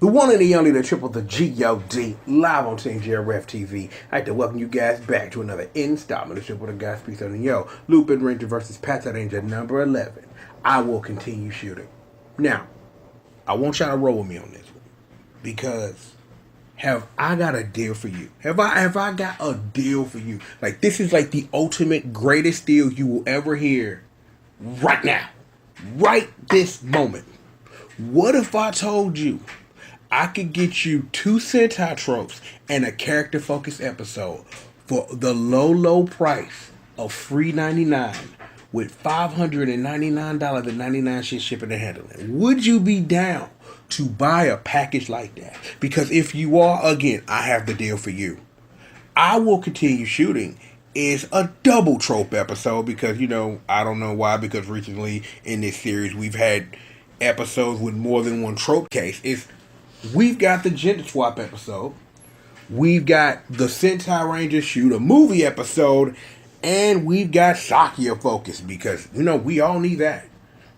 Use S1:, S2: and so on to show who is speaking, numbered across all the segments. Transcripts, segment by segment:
S1: The one and the only, the triple, the G.O.D. live on Team JRF TV. I'd like to welcome you guys back to another installment of Triple the Guy Speaks on Yo. Lupinranger versus Patranger number 11. I will continue shooting. Now, I want y'all to roll with me on this one. Because have I got a deal for you? Have I got a deal for you? Like, this is like the ultimate greatest deal you will ever hear right now. Right this moment. What if I told you I could get you 2 Sentai tropes and a character-focused episode for the low price of $3.99 with $599.99 shipping and handling? Would you be down to buy a package like that? Because if you are, again, I have the deal for you. I Will Continue Shooting is a double trope episode because, I don't know why, because recently in this series we've had episodes with more than one trope case. We've got the gender swap episode, we've got the Sentai Ranger shoot a movie episode, and we've got Sakia focus because, we all need that.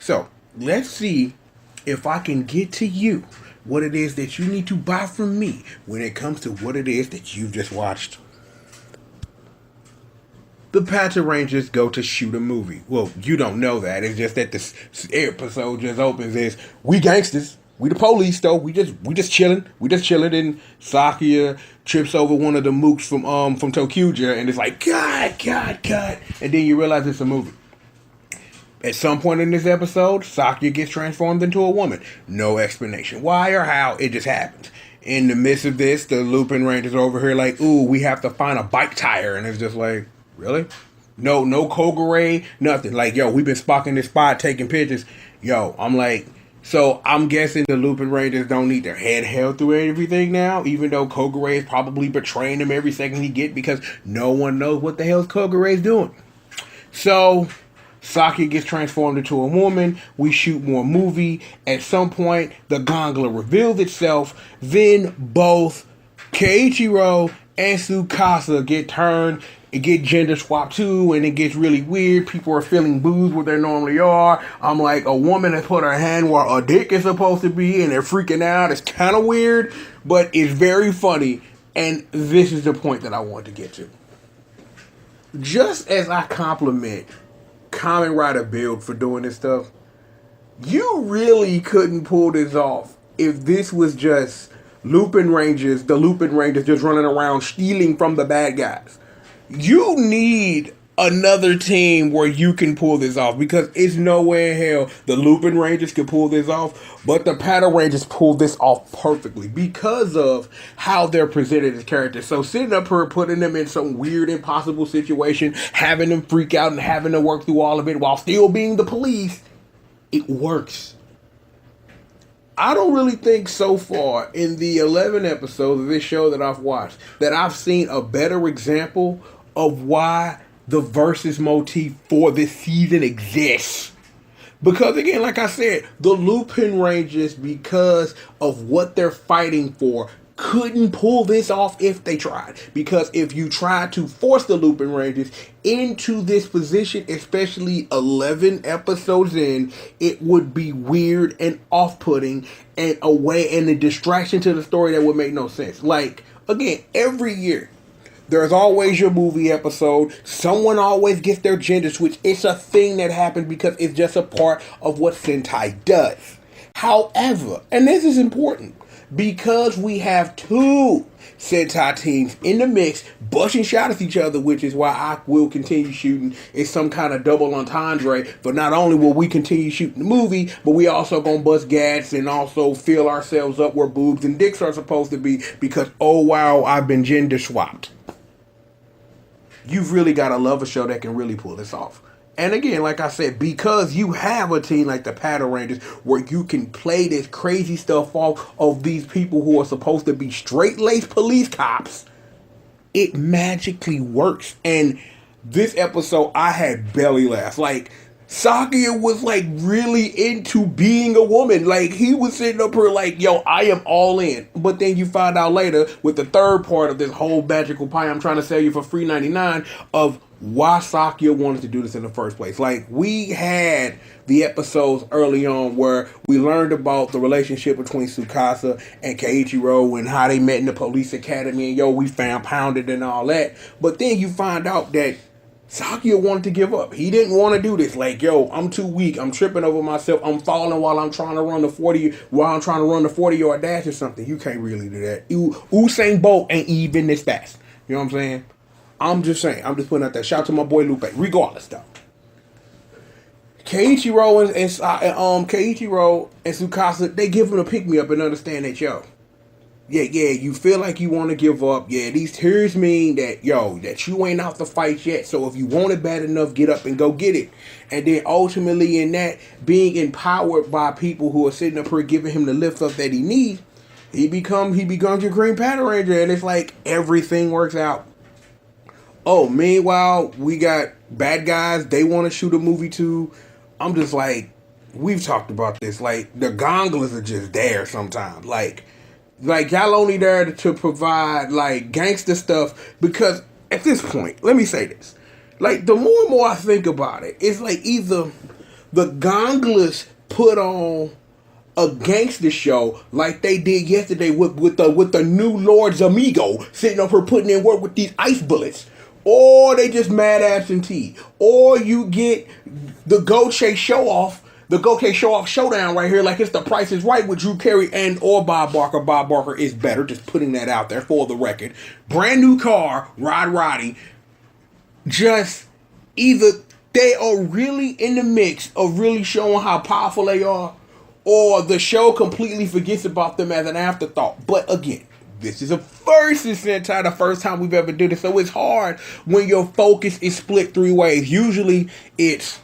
S1: So, let's see if I can get to you what it is that you need to buy from me when it comes to what it is that you've just watched. The Patrangers go to shoot a movie. Well, you don't know that. It's just that this episode just opens as, we gangsters. We the police though. We just chilling. We just chilling. And Sakia trips over one of the mooks from Tokuja, and it's like, cut. And then you realize it's a movie. At some point in this episode, Sakia gets transformed into a woman. No explanation why or how. It just happens. In the midst of this, the Lupinrangers are over here like, ooh, we have to find a bike tire, and it's just like, really? No Kogure, nothing. Like, yo, we've been spocking this spot, taking pictures. Yo, I'm like, so I'm guessing the Lupinrangers don't need their head held through everything now, even though Kogure is probably betraying them every second he gets because no one knows what the hell Kogure is doing. So Saki gets transformed into a woman. We shoot more movie. At some point, the Gongla reveals itself. Then both Keiichiro and Tsukasa get turned. It get gender swapped too, and it gets really weird. People are feeling boobs where they normally are. I'm like, a woman has put her hand where a dick is supposed to be, and they're freaking out. It's kind of weird, but it's very funny. And this is the point that I want to get to. Just as I compliment Kamen Rider Build for doing this stuff, you really couldn't pull this off if this was just the Lupinrangers just running around stealing from the bad guys. You need another team where you can pull this off because it's no way in hell the Lupinrangers can pull this off, but the Patrangers pull this off perfectly because of how they're presented as characters. So sitting up here, putting them in some weird, impossible situation, having them freak out and having to work through all of it while still being the police, it works. I don't really think so far in the 11 episodes of this show that I've watched that I've seen a better example of why the versus motif for this season exists. Because again, like I said, the Lupinrangers, because of what they're fighting for, couldn't pull this off if they tried. Because if you tried to force the Lupinrangers into this position, especially 11 episodes in, it would be weird and off-putting and a distraction to the story that would make no sense. Like, again, every year, there's always your movie episode. Someone always gets their gender switch. It's a thing that happens because it's just a part of what Sentai does. However, and this is important, because we have 2 Sentai teams in the mix, busting shots at each other, which is why I Will Continue Shooting is some kind of double entendre. But not only will we continue shooting the movie, but we also gonna bust gats and also fill ourselves up where boobs and dicks are supposed to be because, oh wow, I've been gender swapped. You've really got to love a show that can really pull this off. And again, like I said, because you have a team like the Patrangers where you can play this crazy stuff off of these people who are supposed to be straight-laced police cops, it magically works. And this episode, I had belly laughs. Like, Sakia was like really into being a woman. Like, he was sitting up here like, yo, I am all in. But then you find out later with the third part of this whole magical pie I'm trying to sell you for $3.99 of why Sakya wanted to do this in the first place. Like, we had the episodes early on where we learned about the relationship between Tsukasa and Keiichiro and how they met in the police academy, and we found pounded and all that. But then you find out that Sakya wanted to give up. He didn't want to do this. Like, I'm too weak. I'm tripping over myself. I'm falling while I'm trying to run the 40-yard dash or something. You can't really do that. Usain Bolt ain't even this fast. You know what I'm saying? I'm just saying. I'm just putting out that. Shout out to my boy Lupe. Regardless, though, Keiichiro and Tsukasa, they give him a pick me up and understand that you feel like you want to give up. Yeah, these tears mean that that you ain't out the fight yet. So if you want it bad enough, get up and go get it. And then ultimately, in that, being empowered by people who are sitting up here giving him the lift up that he needs, he becomes your Green Patranger, and it's like everything works out. Oh, meanwhile, we got bad guys. They want to shoot a movie too. I'm just like, we've talked about this. Like, the gondolas are just there sometimes. Like y'all only there to provide like gangster stuff, because at this point, let me say this. Like, the more and more I think about it, it's like either the gondolas put on a gangster show like they did yesterday with the new Lord's Amigo sitting up here putting in work with these ice bullets, or they just mad absentee, or you get the Goche show off. The Goke Show Off Showdown right here, like it's The Price is Right with Drew Carey and or Bob Barker. Bob Barker is better, just putting that out there for the record. Brand new car, Roddy. Just either they are really in the mix of really showing how powerful they are, or the show completely forgets about them as an afterthought. But again, this is a versus Sentai, the first time we've ever done it, so it's hard when your focus is split three ways. Usually it's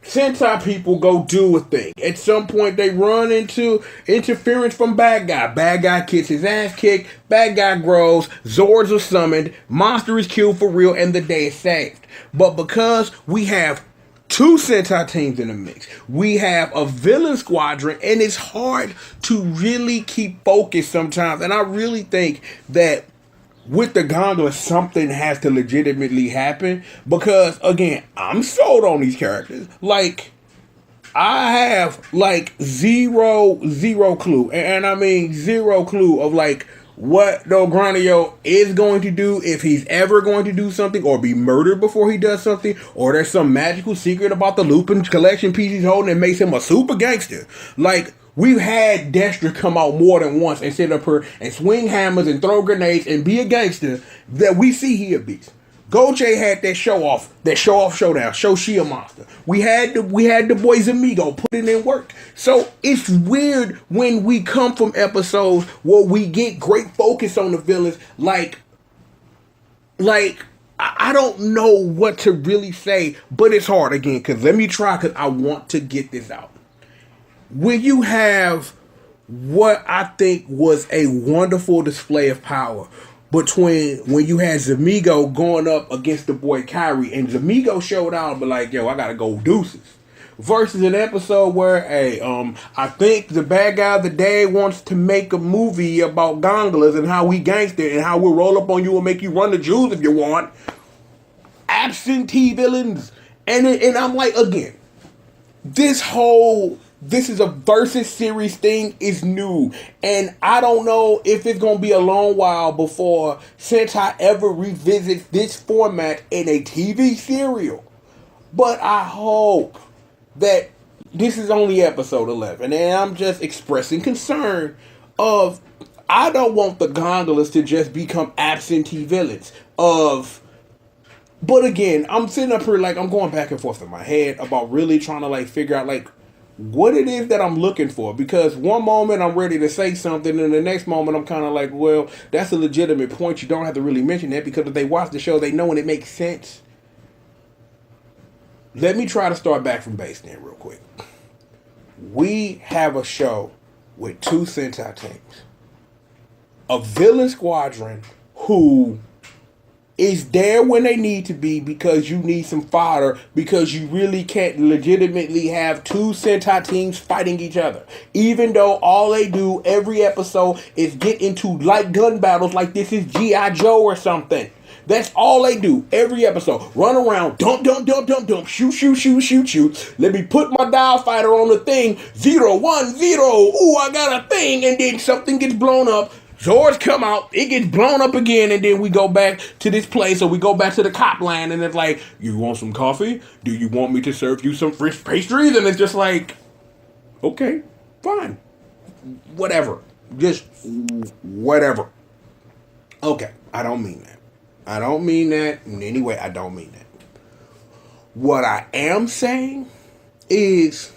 S1: Sentai people go do a thing. At some point, they run into interference from bad guy. Bad guy gets his ass kicked. Bad guy grows. Zords are summoned. Monster is killed for real, and the day is saved. But because we have two Sentai teams in the mix, we have a villain squadron, and it's hard to really keep focused sometimes. And I really think that with the gondola, something has to legitimately happen, because again, I'm sold on these characters. Like, I have like zero clue, and I mean zero clue of like what Dogranio is going to do, if he's ever going to do something or be murdered before he does something, or there's some magical secret about the Lupin collection piece he's holding that makes him a super gangster. Like, we've had Destra come out more than once and sit up here and swing hammers and throw grenades and be a gangster that we see he a beast. Goche had that show off showdown, show she a monster. We had the boys Amigo putting in work. So it's weird when we come from episodes where we get great focus on the villains. Like I don't know what to really say, but it's hard again, because let me try, because I want to get this out. When you have what I think was a wonderful display of power between when you had Zamigo going up against the boy Kyrie, and Zamigo showed out, but like, I gotta go deuces. Versus an episode where, I think the bad guy of the day wants to make a movie about gondolas and how we gangster and how we'll roll up on you and make you run the jewels if you want. Absentee villains. And I'm like, again, this is a versus series thing is new. And I don't know if it's going to be a long while before Sentai ever revisits this format in a TV serial. But I hope that this is only episode 11. And I'm just expressing concern of, I don't want the gondolas to just become absentee villains of. But again, I'm sitting up here like I'm going back and forth in my head about really trying to like figure out like what it is that I'm looking for, because one moment I'm ready to say something and the next moment I'm kind of like, well, that's a legitimate point. You don't have to really mention that, because if they watch the show, they know and it makes sense. Let me try to start back from base then real quick. We have a show with two Sentai teams. A villain squadron who is there when they need to be, because you need some fodder, because you really can't legitimately have two Sentai teams fighting each other. Even though all they do every episode is get into light gun battles like this is G.I. Joe or something. That's all they do every episode. Run around, dump, dump, dump, dump, dump, shoot, shoot, shoot, shoot, shoot. Let me put my dial fighter on the thing. 010. Ooh, I got a thing. And then something gets blown up. Zords come out, it gets blown up again, and then we go back to this place, or we go back to the cop line, and it's like, you want some coffee? Do you want me to serve you some fresh pastries? And it's just like, okay, fine. Whatever. Just whatever. Okay, I don't mean that. I don't mean that in any way. I don't mean that. What I am saying is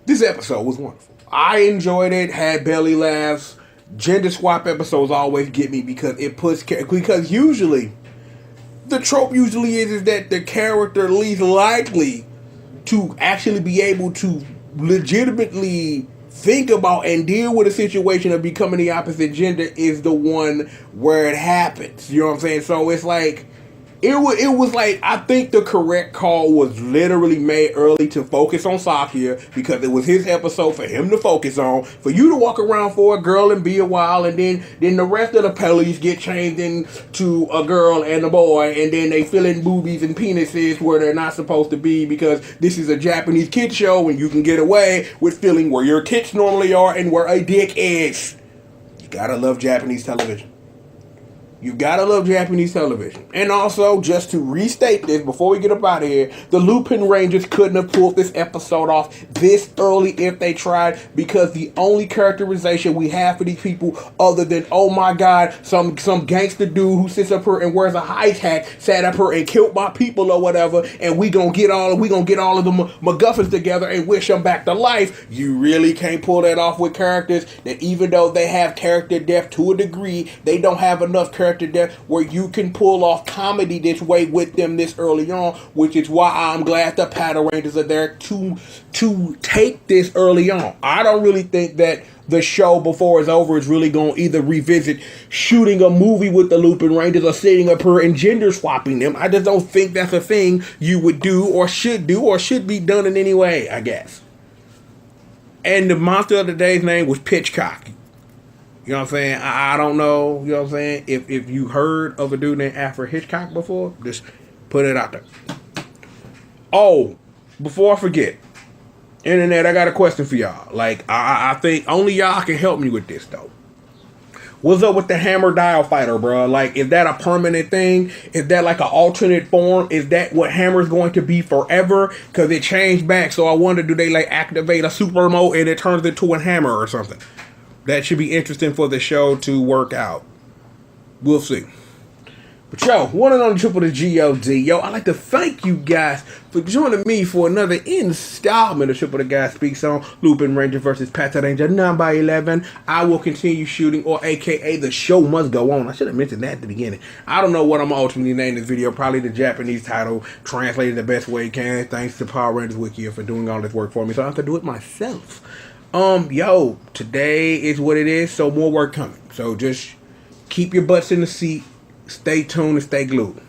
S1: this episode was wonderful. I enjoyed it, had belly laughs. Gender swap episodes always get me because usually the trope usually is that the character least likely to actually be able to legitimately think about and deal with a situation of becoming the opposite gender is the one where it happens. You know what I'm saying? So it's like it was like, I think the correct call was literally made early to focus on Sakya because it was his episode for him to focus on. For you to walk around for a girl and be a while, and then the rest of the police get changed into a girl and a boy, and then they fill in boobies and penises where they're not supposed to be because this is a Japanese kid show and you can get away with feeling where your tits normally are and where a dick is. You gotta love Japanese television. You gotta love Japanese television. And also, just to restate this before we get up out of here, the Lupinrangers couldn't have pulled this episode off this early if they tried, because the only characterization we have for these people, other than, oh my god, some gangster dude who sits up here and wears a high hat sat up here and killed my people or whatever, and we gonna get all of the MacGuffins together and wish them back to life. You really can't pull that off with characters that, even though they have character depth to a degree, they don't have enough character depth where you can pull off comedy this way with them this early on, which is why I'm glad the Patrangers are there to take this early on. I don't really think that the show before it's over is really going to either revisit shooting a movie with the Lupinrangers or sitting up here and gender swapping them. I just don't think that's a thing you would do or should be done in any way, I guess. And the monster of the day's name was Pitchcock. You know what I'm saying? I don't know, you know what I'm saying? If you heard of a dude named Alfred Hitchcock before, just put it out there. Oh, before I forget, Internet, I got a question for y'all. Like, I think only y'all can help me with this, though. What's up with the hammer dial fighter, bro? Like, is that a permanent thing? Is that like an alternate form? Is that what hammer's going to be forever? Because it changed back, so I wonder, do they like activate a super mode and it turns into a hammer or something? That should be interesting for the show to work out. We'll see. But yo, one and only triple to G.O.D. Yo, I'd like to thank you guys for joining me for another installment of Triple the Guy Speaks on Lupinranger versus Patranger 9x11. I will continue shooting, or aka the show must go on. I should have mentioned that at the beginning. I don't know what I'm going to ultimately name this video. Probably the Japanese title, translated the best way it can. Thanks to Power Rangers Wiki for doing all this work for me, so I have to do it myself. Yo, today is what it is, so more work coming. So just keep your butts in the seat, stay tuned, and stay glued.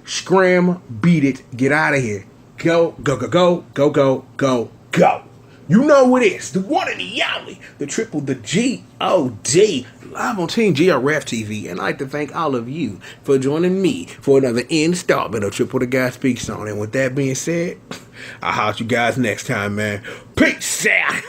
S1: Scram, beat it, get out of here. Go, go, go, go, go, go, go, go. You know what it is, the one and the only, the triple, the G.O.D. live on Team GRF TV, and I'd like to thank all of you for joining me for another installment of Triple the Guy Speaks On. And with that being said, I'll holler at you guys next time, man. Peace out.